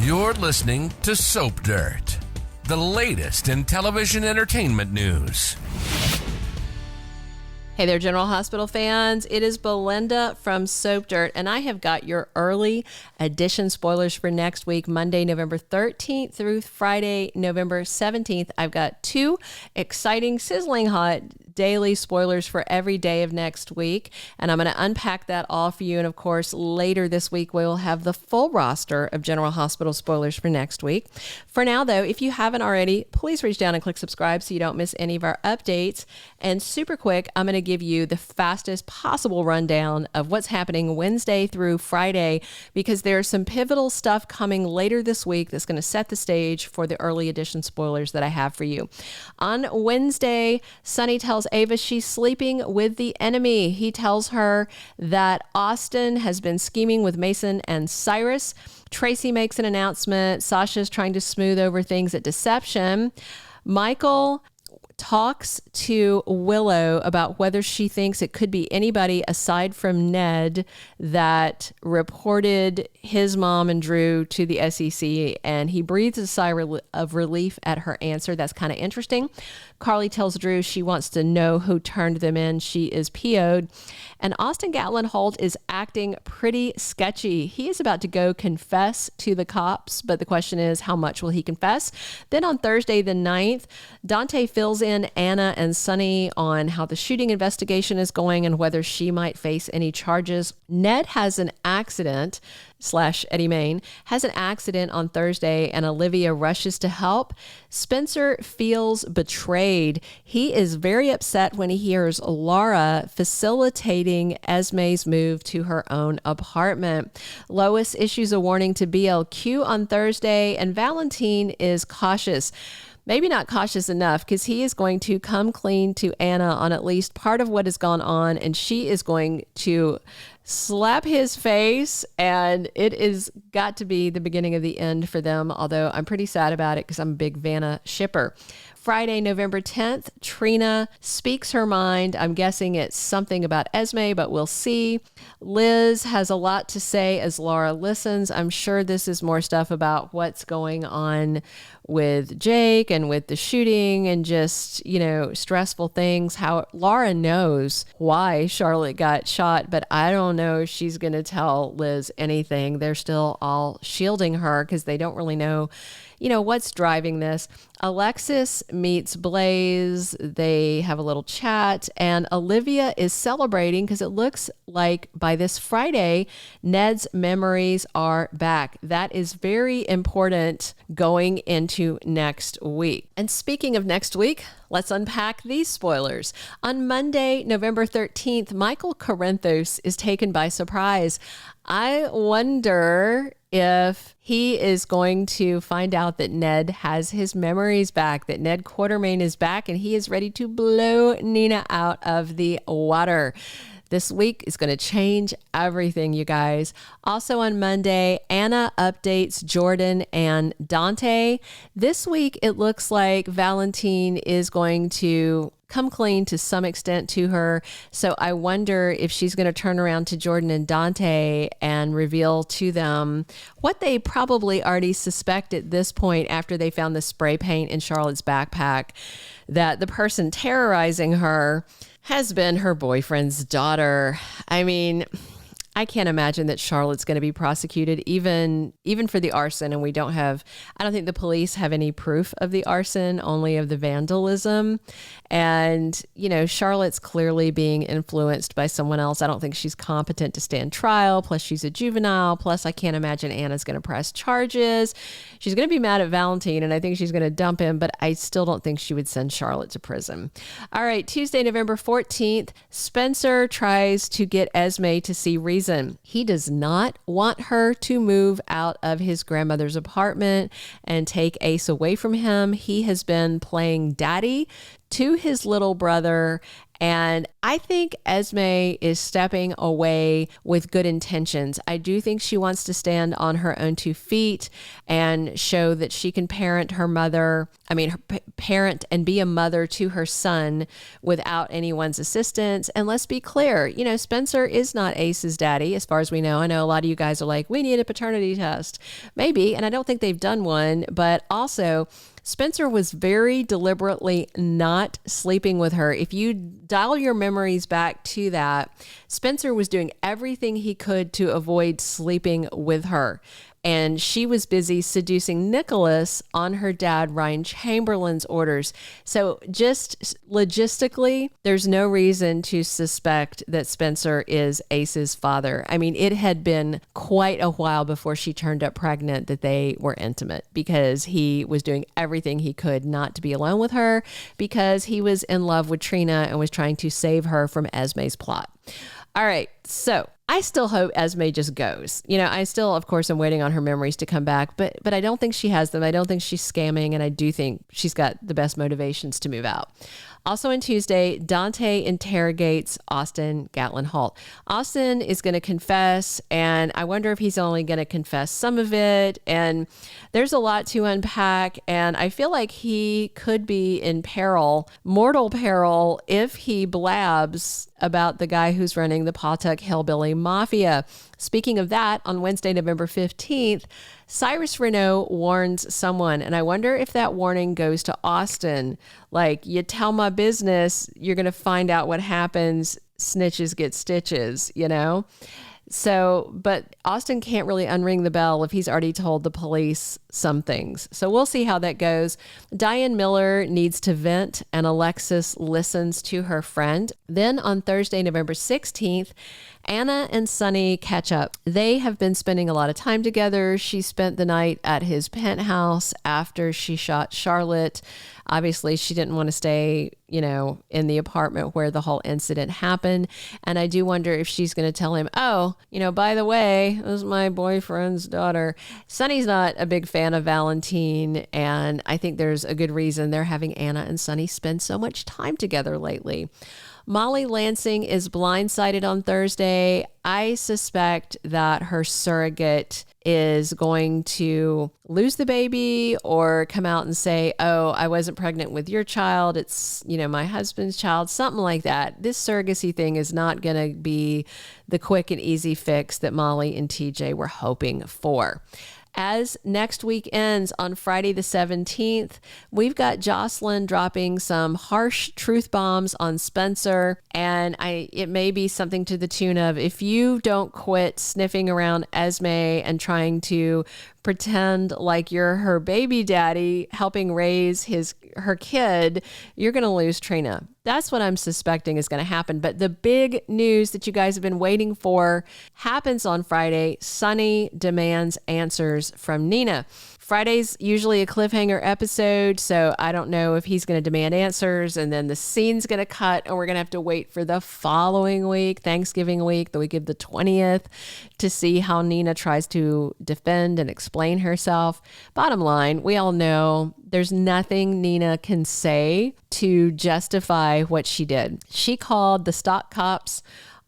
You're listening to Soap Dirt, the latest in television entertainment news. Hey there, General Hospital fans. It is Belinda from Soap Dirt, and I have got your early edition spoilers for next week, Monday, November 13th through Friday, November 17th. I've got two exciting, sizzling hot daily spoilers for every day of next week, and I'm going to unpack that all for you. And of course, later this week, we will have the full roster of General Hospital spoilers for next week. For now, though, if you haven't already, please reach down and click subscribe so you don't miss any of our updates. And super quick, I'm going to give you the fastest possible rundown of what's happening Wednesday through Friday, because there's some pivotal stuff coming later this week that's going to set the stage for the early edition spoilers that I have for you. On Wednesday, Sonny tells Ava she's sleeping with the enemy. He tells her that Austin has been scheming with Mason and Cyrus. Tracy makes an announcement. Sasha's trying to smooth over things at Deception. Michael talks to Willow about whether she thinks it could be anybody aside from Ned that reported his mom and Drew to the SEC, and he breathes a sigh of relief at her answer. That's kind of interesting. Carly tells Drew she wants to know who turned them in. She is PO'd. And Austin Gatlin-Holt is acting pretty sketchy. He is about to go confess to the cops, but the question is, how much will he confess? Then on Thursday the 9th, Dante fills in Anna and Sonny on how the shooting investigation is going and whether she might face any charges. Ned has an accident / Eddie Main has an accident on Thursday, and Olivia rushes to help. Spencer feels betrayed. He is very upset when he hears Laura facilitating Esme's move to her own apartment. Lois issues a warning to BLQ on Thursday, and Valentine is cautious. Maybe not cautious enough, because he is going to come clean to Anna on at least part of what has gone on, and she is going to slap his face, and it is got to be the beginning of the end for them, although I'm pretty sad about it because I'm a big Vanna shipper. Friday, November 10th, Trina speaks her mind. I'm guessing it's something about Esme, but we'll see. Liz has a lot to say as Laura listens. I'm sure this is more stuff about what's going on with Jake and with the shooting and just, stressful things. How Laura knows why Charlotte got shot, but I don't know if she's going to tell Liz anything. They're still all shielding her because they don't really know what's driving this. Alexis meets Blaze. They have a little chat, and Olivia is celebrating because it looks like by this Friday, Ned's memories are back. That is very important going into next week. And speaking of next week, let's unpack these spoilers. On Monday, November 13th, Michael Corinthos is taken by surprise. I wonder if he is going to find out that Ned has his memories back, that Ned Quartermain is back, and he is ready to blow Nina out of the water. This week is going to change everything, you guys. Also on Monday, Anna updates Jordan and Dante. This week, it looks like Valentine is going to come clean to some extent to her. So I wonder if she's going to turn around to Jordan and Dante and reveal to them what they probably already suspect at this point after they found the spray paint in Charlotte's backpack, that the person terrorizing her has been her boyfriend's daughter. I mean, I can't imagine that Charlotte's going to be prosecuted even for the arson. And I don't think the police have any proof of the arson, only of the vandalism. And, Charlotte's clearly being influenced by someone else. I don't think she's competent to stand trial. Plus, she's a juvenile. Plus, I can't imagine Anna's going to press charges. She's going to be mad at Valentine, and I think she's going to dump him, but I still don't think she would send Charlotte to prison. All right, Tuesday, November 14th, Spencer tries to get Esme to see reason. He does not want her to move out of his grandmother's apartment and take Ace away from him. He has been playing daddy to his little brother. And I think Esme is stepping away with good intentions. I do think she wants to stand on her own 2 feet and show that she can parent and be a mother to her son without anyone's assistance. And let's be clear, Spencer is not Ace's daddy, as far as we know. I know a lot of you guys are like, we need a paternity test. Maybe, and I don't think they've done one, but also Spencer was very deliberately not sleeping with her. If you dial your memories back to that, Spencer was doing everything he could to avoid sleeping with her. And she was busy seducing Nicholas on her dad, Ryan Chamberlain's orders. So just logistically, there's no reason to suspect that Spencer is Ace's father. I mean, it had been quite a while before she turned up pregnant that they were intimate, because he was doing everything he could not to be alone with her, because he was in love with Trina and was trying to save her from Esme's plot. All right, so I still hope Esme just goes. I still, of course, am waiting on her memories to come back, but I don't think she has them. I don't think she's scamming, and I do think she's got the best motivations to move out. Also on Tuesday, Dante interrogates Austin Gatlin-Holt. Austin is going to confess, and I wonder if he's only going to confess some of it. And there's a lot to unpack, and I feel like he could be in peril, mortal peril, if he blabs about the guy who's running the Pawtuck Hillbilly Mafia. Speaking of that, on Wednesday, November 15th, Cyrus Renault warns someone, and I wonder if that warning goes to Austin. Like, you tell my business, you're going to find out what happens. Snitches get stitches, So, but Austin can't really unring the bell if he's already told the police some things. So we'll see how that goes. Diane Miller needs to vent, and Alexis listens to her friend. Then on Thursday, November 16th, Anna and Sonny catch up. They have been spending a lot of time together. She spent the night at his penthouse after she shot Charlotte. Obviously, she didn't want to stay, in the apartment where the whole incident happened. And I do wonder if she's going to tell him, oh, by the way, this is my boyfriend's daughter. Sonny's not a big fan of Valentine, and I think there's a good reason they're having Anna and Sonny spend so much time together lately. Molly Lansing is blindsided on Thursday. I suspect that her surrogate is going to lose the baby or come out and say, oh, I wasn't pregnant with your child. It's, my husband's child, something like that. This surrogacy thing is not going to be the quick and easy fix that Molly and TJ were hoping for. As next week ends on Friday the 17th, we've got Jocelyn dropping some harsh truth bombs on Spencer. And it may be something to the tune of, if you don't quit sniffing around Esme and trying to pretend like you're her baby daddy helping raise her kid, you're going to lose Trina. That's what I'm suspecting is going to happen. But the big news that you guys have been waiting for happens on Friday. Sonny demands answers from Nina. Friday's usually a cliffhanger episode, so I don't know if he's going to demand answers and then the scene's going to cut and we're going to have to wait for the following week, Thanksgiving week, the week of the 20th, to see how Nina tries to defend and explain herself. Bottom line, we all know there's nothing Nina can say to justify what she did. She called the stock cops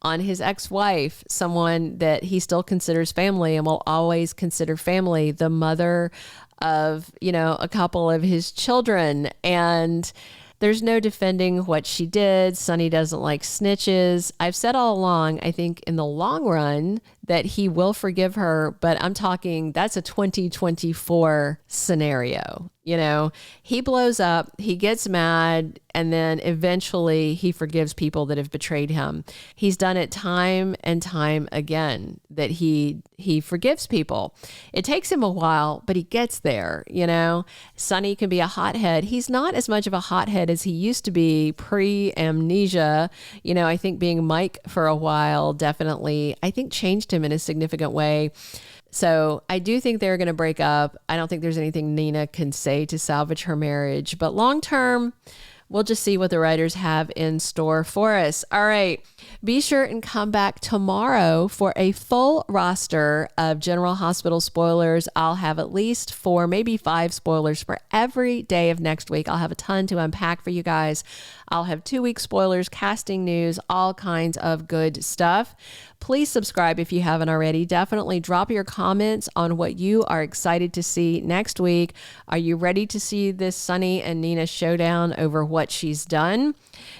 on his ex-wife, someone that he still considers family and will always consider family, the mother of, a couple of his children. And there's no defending what she did. Sonny doesn't like snitches. I've said all along, I think in the long run that he will forgive her, but I'm talking that's a 2024 scenario. He blows up, he gets mad, and then eventually he forgives people that have betrayed him. He's done it time and time again that he forgives people. It takes him a while, but he gets there, Sonny can be a hothead. He's not as much of a hothead as he used to be pre-amnesia. I think being Mike for a while definitely, I think, changed him in a significant way. So I do think they're going to break up. I don't think there's anything Nina can say to salvage her marriage. But long term, we'll just see what the writers have in store for us. All right. Be sure and come back tomorrow for a full roster of General Hospital spoilers. I'll have at least 4, maybe 5 spoilers for every day of next week. I'll have a ton to unpack for you guys. I'll have 2-week spoilers, casting news, all kinds of good stuff. Please subscribe if you haven't already. Definitely drop your comments on what you are excited to see next week. Are you ready to see this Sonny and Nina showdown over what she's done?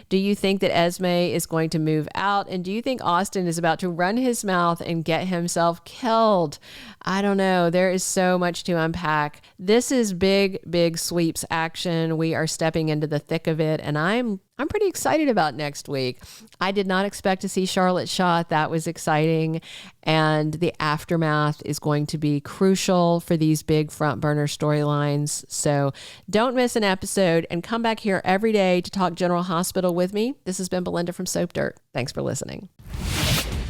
Do you think that Esme is going to move out? And do you think Austin is about to run his mouth and get himself killed? I don't know. There is so much to unpack. This is big sweeps action. We are stepping into the thick of it, and I'm pretty excited about next week. I did not expect to see Charlotte shot. That was exciting. And the aftermath is going to be crucial for these big front burner storylines. So don't miss an episode and come back here every day to talk General Hospital with me. This has been Belinda from Soap Dirt. Thanks for listening.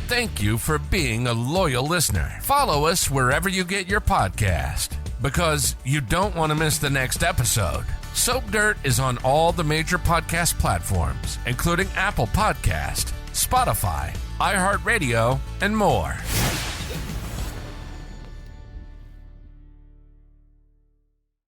Thank you for being a loyal listener. Follow us wherever you get your podcast, because you don't want to miss the next episode. Soap Dirt is on all the major podcast platforms, including Apple Podcast, Spotify, iHeartRadio, and more.